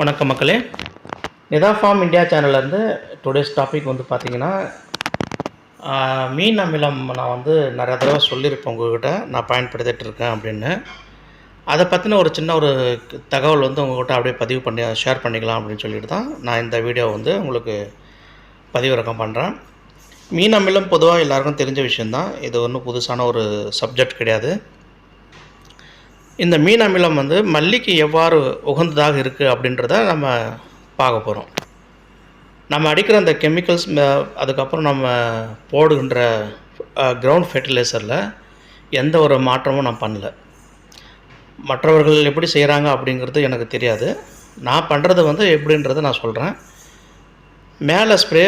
வணக்கம் மக்களே. Nitha farm India சேனல்லேருந்து டுடேஸ் டாபிக் வந்து பார்த்திங்கன்னா, மீன் அமிலம் நான் வந்து நிறைய தடவை சொல்லியிருப்பேன் உங்கள்கிட்ட நான் பயன்படுத்திகிட்ருக்கேன் அப்படின்னு. அதை பற்றின ஒரு சின்ன ஒரு தகவல் வந்து உங்கள்கிட்ட அப்படியே பதிவு பண்ணி ஷேர் பண்ணிக்கலாம் அப்படின்னு சொல்லிட்டு தான் நான் இந்த வீடியோ வந்து உங்களுக்கு பதிவிறக்கம் பண்ணுறேன். மீன் அமிலம் பொதுவாக எல்லாருக்கும் தெரிஞ்ச விஷயந்தான். இது ஒன்றும் புதுசான ஒரு சப்ஜெக்ட் கிடையாது. இந்த மீன் அமிலம் வந்து மல்லிக்கு எவ்வாறு உகந்ததாக இருக்குது அப்படின்றத நம்ம பார்க்க போகிறோம். நம்ம அடிக்கிற அந்த கெமிக்கல்ஸ் அதுக்கப்புறம் நம்ம போடுகின்ற கிரவுண்ட் ஃபெர்டிலைசரில் எந்த ஒரு மாற்றமும் நான் பண்ணல. மற்றவர்கள் எப்படி செய்கிறாங்க அப்படிங்கிறது எனக்கு தெரியாது. நான் பண்ணுறது வந்து எப்படின்றத நான் சொல்கிறேன். மேலே ஸ்ப்ரே,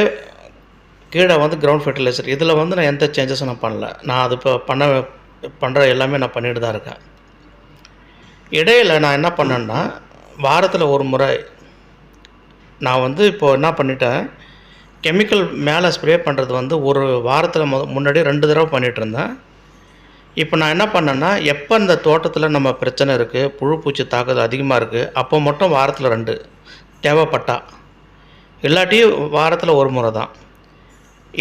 கீழே வந்து கிரவுண்ட் ஃபெர்டிலைசர். இதில் வந்து நான் எந்த சேஞ்சஸும் நான் பண்ணல. நான் அது இப்போ பண்ணுற எல்லாமே நான் பண்ணிட்டு தான் இருக்கேன். இடையில் நான் என்ன பண்ணேன்னா, வாரத்தில் ஒரு முறை நான் வந்து இப்போது என்ன பண்ணிட்டேன், கெமிக்கல் மேலே ஸ்ப்ரே பண்ணுறது வந்து ஒரு வாரத்தில் முன்னாடி 2 தடவை பண்ணிகிட்ருந்தேன். இப்போ நான் என்ன பண்ணேன்னா, எப்போ இந்த தோட்டத்தில் நம்ம பிரச்சனை இருக்குது, புழு பூச்சி தாக்குதல் அதிகமாக இருக்குது, அப்போ மட்டும் வாரத்தில் 2 தேவைப்பட்டா, இல்லாட்டி வாரத்தில் ஒரு முறை தான்.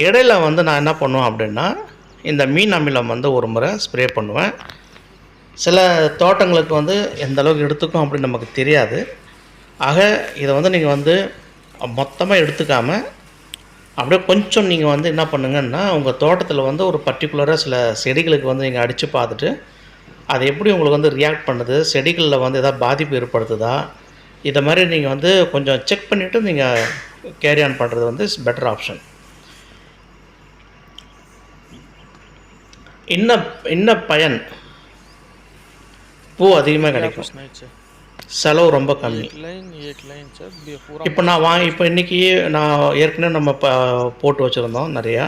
இடையில் வந்து நான் என்ன பண்ணுவேன் அப்படின்னா, இந்த மீன் அமிலம் வந்து ஒரு முறை ஸ்ப்ரே பண்ணுவேன். சில தோட்டங்களுக்கு வந்து எந்த அளவுக்கு எடுத்துக்கும் அப்படின்னு நமக்கு தெரியாது. ஆக இதை வந்து நீங்கள் வந்து மொத்தமாக எடுத்துக்காமல் அப்படியே கொஞ்சம் நீங்கள் வந்து என்ன பண்ணுங்கன்னா, உங்கள் தோட்டத்தில் வந்து ஒரு பர்டிகுலராக சில செடிகளுக்கு வந்து நீங்கள் அடித்து பார்த்துட்டு அது எப்படி உங்களுக்கு வந்து ரியாக்ட் பண்ணுது, செடிகளில் வந்து எதாவது பாதிப்பு ஏற்படுத்துதா, இதை மாதிரி நீங்கள் வந்து கொஞ்சம் செக் பண்ணிவிட்டு நீங்கள் கேரி ஆன் பண்ணுறது வந்து இஸ் பெட்டர் ஆப்ஷன். இன்ன பயன், பூ அதிகமாக கிடைக்கும், செலவு ரொம்ப கம்மி. இப்போ இப்போ இன்றைக்கி நான் ஏற்கனவே நம்ம போட்டு வச்சுருந்தோம் நிறையா.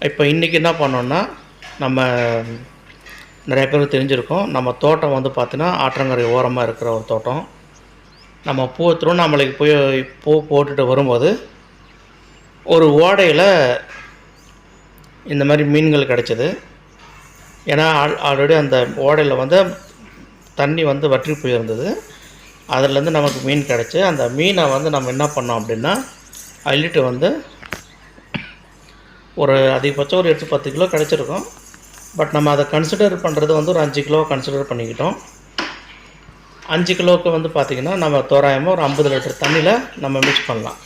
இப்போ இன்றைக்கி என்ன பண்ணோன்னா, நம்ம நிறைய பேருக்கு தெரிஞ்சிருக்கோம், நம்ம தோட்டம் வந்து பார்த்திங்கன்னா ஆற்றங்கரை ஓரமாக இருக்கிற ஒரு தோட்டம். நம்ம திருவண்ணாமலைக்கு போய் பூ போட்டுட்டு வரும்போது ஒரு ஓடையில் இந்த மாதிரி மீன்கள் கிடச்சிது. ஏன்னா ஆல்ரெடி அந்த ஓடையில் வந்து தண்ணி வந்து வற்றி போயிருந்தது. அதிலேருந்து நமக்கு மீன் கிடச்சி, அந்த மீனை வந்து நம்ம என்ன பண்ணோம் அப்படின்னா, அள்ளிட்டு வந்து ஒரு அதிகபட்சம் ஒரு 8-10 கிலோ கிடச்சிருக்கும். பட் நம்ம அதை கன்சிடர் பண்ணுறது வந்து ஒரு 5 கிலோ கன்சிடர் பண்ணிக்கிட்டோம். 5 கிலோவுக்கு வந்து பார்த்திங்கன்னா நம்ம தோராயமாக ஒரு 50 லிட்டர் தண்ணியில் நம்ம மிக்ஸ் பண்ணலாம்.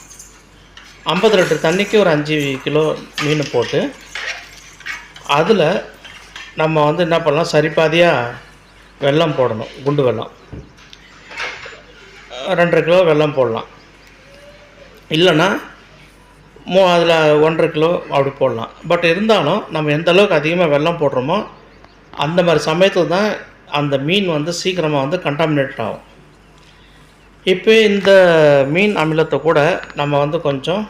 50 லிட்டர் தண்ணிக்கு ஒரு 5 கிலோ மீன் போட்டு அதில் நம்ம வந்து என்ன பண்ணலாம், சரிபாதியாக வெல்லம் போடணும். குண்டு வெல்லம் 2.5 கிலோ வெல்லம் போடலாம். இல்லைன்னா அதில் 1.5 கிலோ அப்படி போடலாம். பட் இருந்தாலும் நம்ம எந்த அளவுக்கு அதிகமாக வெல்லம் போடுறோமோ அந்த மாதிரி சமயத்தில் தான் அந்த மீன் வந்து சீக்கிரமாக வந்து கண்டாமினேட் ஆகும். இப்போ இந்த மீன் அமிலத்தை கூட நம்ம வந்து கொஞ்சம்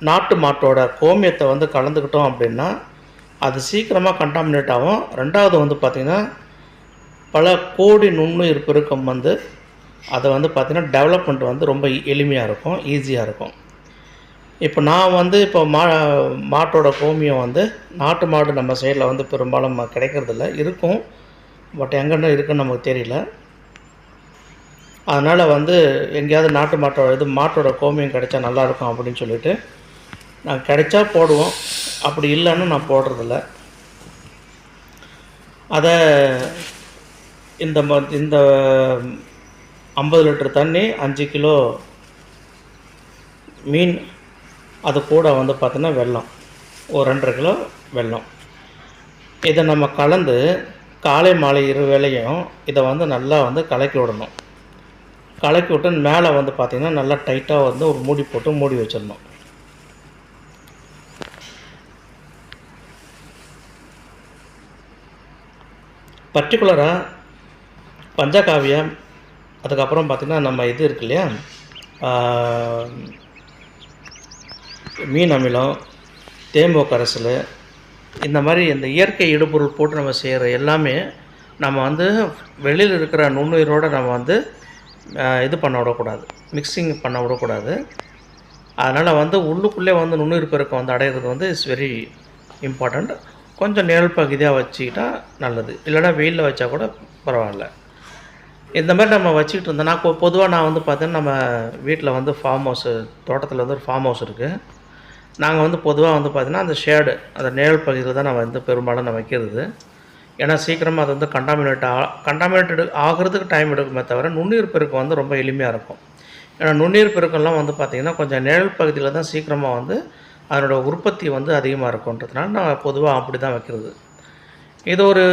நாட்டு மாட்டோட கோமியத்தை வந்து கலந்துக்கிட்டோம் அப்படின்னா அது சீக்கிரமாக கண்டாமினேட் ஆகும். ரெண்டாவது வந்து பார்த்திங்கன்னா, பல கோடி நுண்ணுயிர் பெருக்கம் வந்து அதை வந்து பார்த்திங்கன்னா டெவலப்மெண்ட் வந்து ரொம்ப எளிமையாக இருக்கும், ஈஸியாக இருக்கும். இப்போ நான் வந்து இப்போ மாட்டோட கோமியம் வந்து நாட்டு மாடு நம்ம சைடில் வந்து பெரும்பாலும் கிடைக்கிறதில்ல. இருக்கும், பட் எங்கன்னா இருக்குன்னு நமக்கு தெரியல. அதனால் வந்து எங்கேயாவது நாட்டு மாட்டோட கோமியம் கிடைச்சா நல்லாயிருக்கும் அப்படின்னு சொல்லிவிட்டு நான் கிடைச்சா போடுவோம். அப்படி இல்லைன்னு நான் போடுறதில்ல. அதை இந்த 50 லிட்டர் தண்ணி, 5 கிலோ மீன், அது கூட வந்து பார்த்திங்கன்னா வெல்லம், ஒரு 2.5 கிலோ வெல்லம், இதை நம்ம கலந்து காலை மாலை 2 வேளையும் இதை வந்து நல்லா வந்து கலக்கி விடணும். கலக்கி விட்டு மேலே வந்து பார்த்திங்கன்னா நல்லா டைட்டாக வந்து ஒரு மூடி போட்டு மூடி வச்சிடணும். பர்டிகுலராக பஞ்சகாவியம், அதுக்கப்புறம் பார்த்திங்கன்னா நம்ம இது இருக்கு இல்லையா, மீன் அமிலம், தேம்போ கரைசல், இந்த மாதிரி இந்த இயற்கை இடுபொருள் போட்டு நம்ம செய்கிற எல்லாமே நம்ம வந்து வெளியில் இருக்கிற நுண்ணுயிரோடு நம்ம வந்து இது பண்ண விடக்கூடாது, மிக்சிங் பண்ண விடக்கூடாது. அதனால் வந்து உள்ளுக்குள்ளே வந்து நுண்ணுயிர் பெருக்கம் வந்து அடையிறது வந்து இட்ஸ் வெரி இம்பார்ட்டண்ட். கொஞ்சம் நிழல் பகுதியாக வச்சுக்கிட்டா நல்லது, இல்லைனா வெயிலில் வச்சா கூட பரவாயில்ல. இந்த மாதிரி நம்ம வச்சுக்கிட்டு இருந்தோம். நான் பொதுவாக நான் வந்து பார்த்தீங்கன்னா, நம்ம வீட்டில் வந்து ஃபார்ம் ஹவுஸு தோட்டத்தில் வந்து ஒரு ஃபார்ம் ஹவுஸ் இருக்குது. நாங்கள் வந்து பொதுவாக வந்து பார்த்தீங்கன்னா, அந்த ஷேடு அந்த நிழல் பகுதியில் தான் நம்ம வந்து பெரும்பாலும் நான் வைக்கிறது. ஏன்னா சீக்கிரமாக அது வந்து கண்டாமினேட்டட் ஆகிறதுக்கு டைம் எடுக்குமே தவிர, நுண்ணுயிர் பெருக்கம் வந்து ரொம்ப எளிமையாக இருக்கும். ஏன்னா நுண்ணுயிர் பெருக்கம்லாம் வந்து பார்த்திங்கன்னா, கொஞ்சம் நிழல் பகுதியில் தான் சீக்கிரமாக வந்து அதனோட உற்பத்தி வந்து அதிகமாக இருக்குன்றதுனால நான் பொதுவாக அப்படி தான் வைக்கிறது. இது ஒரு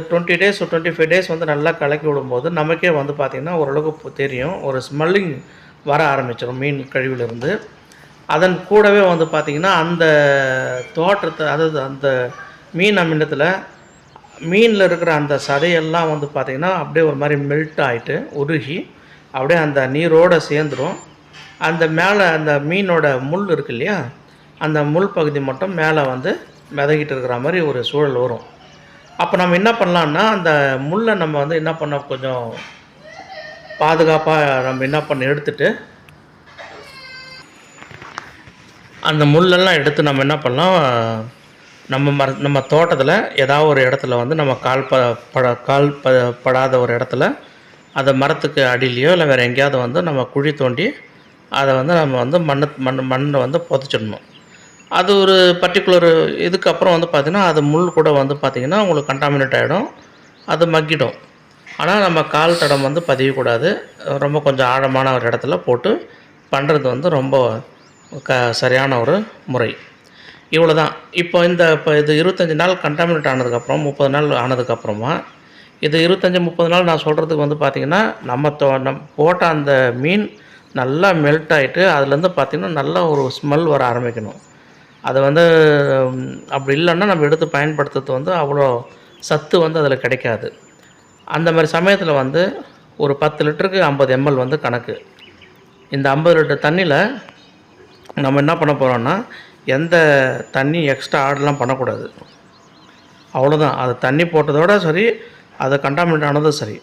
20 டேஸ் 25 டேஸ் வந்து நல்லா கலக்கி விடும்போது நமக்கே வந்து பார்த்திங்கன்னா ஓரளவுக்கு தெரியும். ஒரு ஸ்மெல்லிங் வர ஆரம்பிச்சிடும் மீன் கழிவிலிருந்து. அதன் கூடவே வந்து பார்த்திங்கன்னா அந்த தோற்றத்தை, அதாவது அந்த மீன் அமிலத்தில் மீனில் இருக்கிற அந்த சதையெல்லாம் வந்து பார்த்திங்கன்னா அப்படியே ஒரு மாதிரி மெல்ட் ஆகிட்டு உருகி அப்படியே அந்த நீரோடு சேர்ந்துடும். அந்த மேலே அந்த மீனோட முள் இருக்கு இல்லையா, அந்த முள் பகுதி மட்டும் மேலே வந்து மிதக்கிட்டு இருக்கிற மாதிரி ஒரு சூழல் வரும். அப்போ நம்ம என்ன பண்ணலான்னா, அந்த முள்ளை நம்ம வந்து என்ன பண்ண கொஞ்சம் பாதுகாப்பாக நம்ம என்ன பண்ண எடுத்துட்டு, அந்த முள்ளெல்லாம் எடுத்து நம்ம என்ன பண்ணலாம், நம்ம தோட்டத்தில் ஏதாவது ஒரு இடத்துல வந்து நம்ம கால் படாத ஒரு இடத்துல அதை மரத்துக்கு அடியிலையோ இல்லை வேறு எங்கேயாவது வந்து நம்ம குழி தோண்டி அதை வந்து நம்ம வந்து மண்ணை வந்து புதைச்சிடணும். அது ஒரு பர்டிகுலர் இதுக்கப்புறம் வந்து பார்த்திங்கன்னா, அது முள் கூட வந்து பார்த்திங்கன்னா உங்களுக்கு கண்டாமினேட் ஆகிடும், அது மக்கிடும். ஆனால் நம்ம கால் தடம் வந்து பதியக்கூடாது. ரொம்ப கொஞ்சம் ஆழமான ஒரு இடத்துல போட்டு பண்ணுறது வந்து ரொம்ப சரியான ஒரு முறை. இவ்வளோ தான். இப்போ இது 25 நாள் கண்டாமினேட் ஆனதுக்கப்புறம் 30 நாள் ஆனதுக்கப்புறமா இது 25-30 நாள் நான் சொல்கிறதுக்கு வந்து பார்த்திங்கன்னா, நம்ம போட்ட அந்த மீன் நல்லா மெல்ட் ஆகிட்டு அதுலேருந்து பார்த்திங்கன்னா நல்லா ஒரு ஸ்மெல் வர ஆரம்பிக்கணும். அது வந்து அப்படி இல்லைன்னா நம்ம எடுத்து பயன்படுத்துறது வந்து அவ்வளோ சத்து வந்து அதில் கிடைக்காது. அந்த மாதிரி சமயத்தில் வந்து ஒரு 10 லிட்டருக்கு 50 ml வந்து கணக்கு. இந்த 50 லிட்டர் தண்ணியில் நம்ம என்ன பண்ண போகிறோன்னா, எந்த தண்ணி எக்ஸ்ட்ரா ஆடெலாம் பண்ணக்கூடாது. அவ்வளோதான். அது தண்ணி போட்டதோட சரி, அது கண்டாமினேட் ஆனதும் சரி.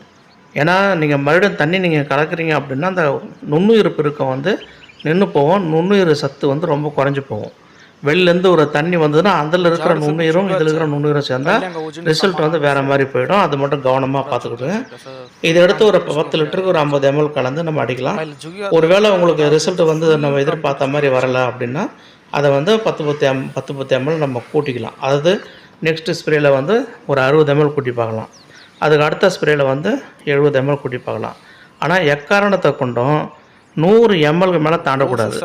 ஏன்னா நீங்கள் மறுபடியும் தண்ணி நீங்கள் கலக்கிறீங்க அப்படின்னா அந்த நுண்ணுயிர் பெருக்கம் வந்து நின்று போகும். நுண்ணுயிர் சத்து வந்து ரொம்ப குறைஞ்சி போகும். வெளிலேருந்து ஒரு தண்ணி வந்ததுன்னா அதில் இருக்கிற நுண்ணுயிரும் இதில் இருக்கிற நுண்ணுயிரும் சேர்ந்தால் ரிசல்ட் வந்து வேறு மாதிரி போயிடும். அது மட்டும் கவனமாக பார்த்துக்கிட்டு இதை எடுத்து ஒரு 10 லிட்டருக்கு ஒரு 50 ml கலந்து நம்ம அடிக்கலாம். ஒருவேளை உங்களுக்கு ரிசல்ட் வந்து நம்ம எதிர்பார்த்த மாதிரி வரலை அப்படின்னா அதை வந்து 10 ml நம்ம கூட்டிக்கலாம். அதாவது நெக்ஸ்ட்டு ஸ்ப்ரேயில் வந்து ஒரு 60 ml கூட்டி பார்க்கலாம். அதுக்கு அடுத்த ஸ்ப்ரேயில் வந்து 70 ml கூட்டி பார்க்கலாம். ஆனால் எக்காரணத்தை கொண்டும் 100 ml மேலே தாண்டக்கூடாது.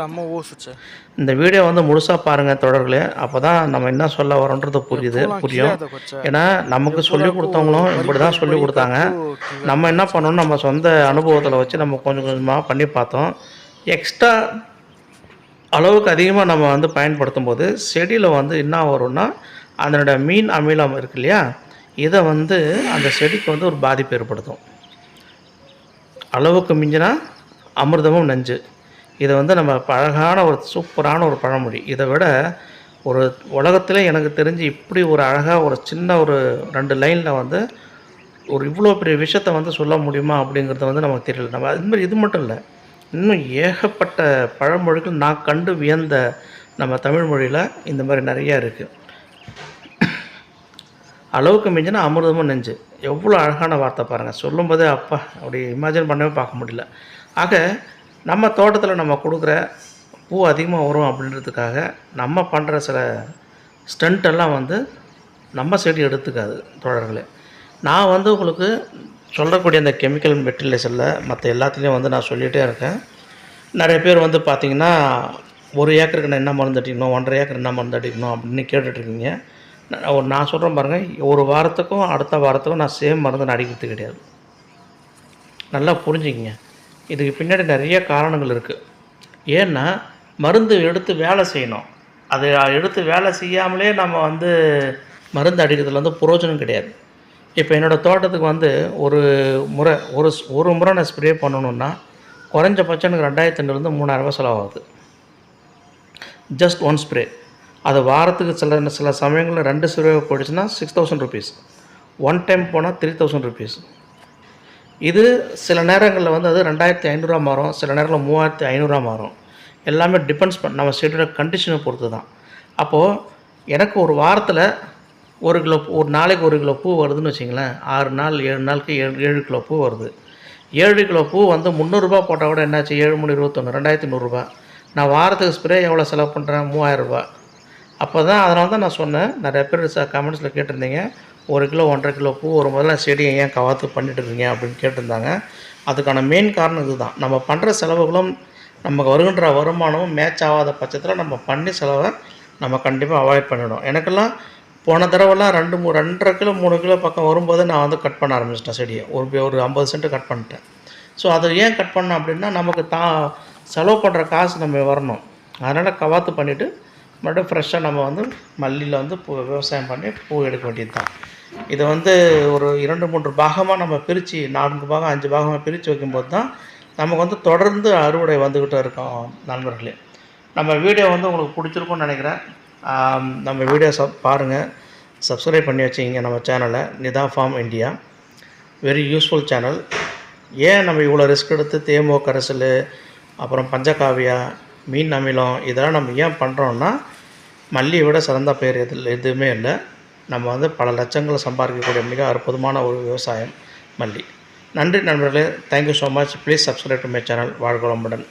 இந்த வீடியோ வந்து முழுசாக பாருங்கள் தொடர்களே, அப்போ தான் நம்ம என்ன சொல்ல வரோன்றது புரியும். ஏன்னா நமக்கு சொல்லிக் கொடுத்தவங்களும் இப்படி தான் சொல்லிக் கொடுத்தாங்க. நம்ம என்ன பண்ணோம், நம்ம சொந்த அனுபவத்தில் வச்சு நம்ம கொஞ்சம் கொஞ்சமாக பண்ணி பார்த்தோம். எக்ஸ்ட்ரா அளவுக்கு அதிகமாக நம்ம வந்து பயன்படுத்தும் போது செடியில் வந்து என்ன வரும்னா, அதனோட மீன் அமிலம் இருக்கு இல்லையா, இதை வந்து அந்த செடிக்கு வந்து ஒரு பாதிப்பு ஏற்படுத்தும். அளவுக்கு மிஞ்சினா அமிர்தமும் நஞ்சு. இதை வந்து நம்ம அழகான ஒரு சூப்பரான ஒரு பழமொழி. இதை விட ஒரு உலகத்தில் எனக்கு தெரிஞ்சு இப்படி ஒரு அழகாக ஒரு சின்ன ஒரு 2 லைனில் வந்து ஒரு இவ்வளோ பெரிய விஷயத்தை வந்து சொல்ல முடியுமா அப்படிங்கிறது வந்து நமக்கு தெரியல. நம்ம அதுமாதிரி இது மட்டும் இல்லை, இன்னும் ஏகப்பட்ட பழமொழிகள் நான் கண்டு வியந்த நம்ம தமிழ் மொழியில் இந்த மாதிரி நிறையா இருக்குது. அளவுக்கு மிஞ்சினா அமிர்தமும் நெஞ்சு. எவ்வளோ அழகான வார்த்தை பாருங்கள். சொல்லும்போதே அப்பா அப்படி இமேஜின் பண்ணவே பார்க்க முடியல. ஆக நம்ம தோட்டத்தில் நம்ம கொடுக்குற பூ அதிகமாக வரும் அப்படின்றதுக்காக நம்ம பண்ணுற சில ஸ்டண்ட்டெல்லாம் வந்து நம்ம செடி எடுத்துக்காது தோழர்களே. நான் வந்து உங்களுக்கு சொல்லக்கூடிய அந்த கெமிக்கல் மெட்டீரியல்ஸில் மற்ற எல்லாத்துலேயும் வந்து நான் சொல்லிகிட்டே இருக்கேன். நிறைய பேர் வந்து பார்த்திங்கன்னா 1 ஏக்கருக்கு நான் என்ன மருந்து அடிக்கணும், 1.5 ஏக்கர் என்ன மருந்து அடிக்கணும் அப்படின்னு கேட்டுட்ருக்கீங்க. நான் சொல்கிறேன் பாருங்கள், ஒரு வாரத்துக்கும் அடுத்த வாரத்துக்கும் நான் சேம் மருந்து அடிக்கிறது கிடையாது. நல்லா புரிஞ்சுக்கிங்க. இதுக்கு பின்னாடி நிறைய காரணங்கள் இருக்குது. ஏன்னா மருந்து எடுத்து வேலை செய்யணும். அதை எடுத்து வேலை செய்யாமலே நம்ம வந்து மருந்து அடிக்கிறதுல வந்து பிரயோஜனம் கிடையாது. இப்போ என்னோடய தோட்டத்துக்கு வந்து ஒரு முறை நான் ஸ்ப்ரே பண்ணணுன்னா குறைஞ்சபட்சம் எனக்கு 2500 3000 செலவாகுது. Just 1 spray. அது வாரத்துக்கு சில சமயங்களில் 2 ஸ்ப்ரே போயிடுச்சுன்னா 6000 ருபீஸ். 1 டைம் போனால் 3000 ருபீஸ். இது சில நேரங்களில் வந்து அது 2500 மாறும், சில நேரங்களில் 3500 மாறும். எல்லாமே டிபெண்ட்ஸ் நம்ம செடியோட கண்டிஷனை பொறுத்து தான். அப்போது எனக்கு ஒரு வாரத்தில் ஒரு நாளைக்கு 1 கிலோ பூ வருதுன்னு வச்சிங்களேன். 6 நாள் 7 நாளுக்கு 7 கிலோ பூ வருது. 7 கிலோ பூ வந்து ரூ. 300 போட்டால் கூட என்னாச்சு 7 3 21 2100 நான் வாரத்துக்கு ஸ்ப்ரே எவ்வளோ செலவு பண்ணுறேன் 3000 அப்போ தான் அதனால தான் நான் சொன்னேன். நிறைய பேர் கமெண்ட்ஸில் கேட்டிருந்தீங்க 1 கிலோ 1.5 கிலோ பூ ஒரு முதல்ல செடியை ஏன் கவாத்து பண்ணிட்டு இருக்கீங்க அப்படின்னு கேட்டிருந்தாங்க. அதுக்கான மெயின் காரணம் இதுதான். நம்ம பண்ணுற செலவுகளும் நமக்கு வருகின்ற வருமானமும் மேட்ச் ஆகாத பட்சத்தில் நம்ம பண்ணி செலவை நம்ம கண்டிப்பாக அவாய்ட் பண்ணிவிடும். எனக்கெல்லாம் போன தடவைலாம் 2.5 கிலோ 3 கிலோ பக்கம் வரும்போது நான் வந்து கட் பண்ண ஆரம்பிச்சிட்டேன் செடியை. ஒரு 50 சென்ட் கட் பண்ணிட்டேன். ஸோ அதை ஏன் கட் பண்ணேன் அப்படின்னா நமக்கு செலவு பண்ணுற காசு நம்ம வரணும். அதனால் கவாத்து பண்ணிவிட்டு மறுபடியும் ஃப்ரெஷ்ஷாக நம்ம வந்து மல்லியில் வந்து விவசாயம் பண்ணி பூ எடுக்க வேண்டியது தான். இதை வந்து ஒரு 2 3 பாகமாக நம்ம பிரித்து 4 பாகம் 5 பாகமாக பிரித்து வைக்கும்போது தான் நமக்கு வந்து தொடர்ந்து அறுவடை வந்துக்கிட்டே இருக்கோம். நண்பர்களே, நம்ம வீடியோ வந்து உங்களுக்கு பிடிச்சிருக்கும்னு நினைக்கிறேன். நம்ம வீடியோ பாருங்கள், சப்ஸ்கிரைப் பண்ணி வச்சுக்கிங்க நம்ம சேனலை. Nitha farm India very useful channel. ஏன் நம்ம இவ்வளோ ரிஸ்க் எடுத்து தேமோ கரைசல், அப்புறம் பஞ்சகாவியா, மீன் அமிலம் இதெல்லாம் நம்ம ஏன் பண்ணுறோன்னா மல்லியை விட சிறந்த பேர் எதுவுமே இல்லை. நம்ம வந்து பல லட்சங்களை சம்பாதிக்கக்கூடிய மிக அற்புதமான ஒரு விவசாயம் மல்லி. நன்றி நண்பர்களே. Thank you so much. Please subscribe to my channel. வாழ்க வளமுடன்.